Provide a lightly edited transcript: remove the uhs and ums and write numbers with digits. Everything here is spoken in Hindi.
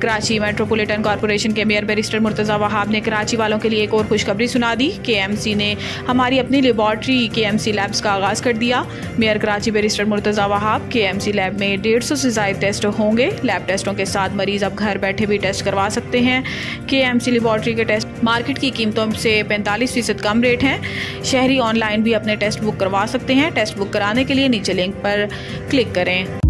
कराची मेट्रोपॉलिटन कॉरपोरेशन के मेयर बैरिस्टर मुर्तज़ा वहाब ने कराची वालों के लिए एक और खुशखबरी सुना दी। KMC ने हमारी अपनी लेबॉर्ट्री KMC लैब्स का आगाज़ कर दिया। Mayor Karachi barrister Murtaza Wahab KMC lab में 150 से ज़ायद टेस्ट होंगे। लैब टेस्टों के साथ मरीज़ अब घर बैठे भी टेस्ट करवा सकते हैं। KMC लेबॉर्ट्री के टेस्ट मार्केट की कीमतों से 45% कम रेट हैं। शहरी ऑनलाइन भी अपने टेस्ट बुक करवा सकते हैं। टेस्ट बुक कराने के लिए नीचे लिंक पर क्लिक करें।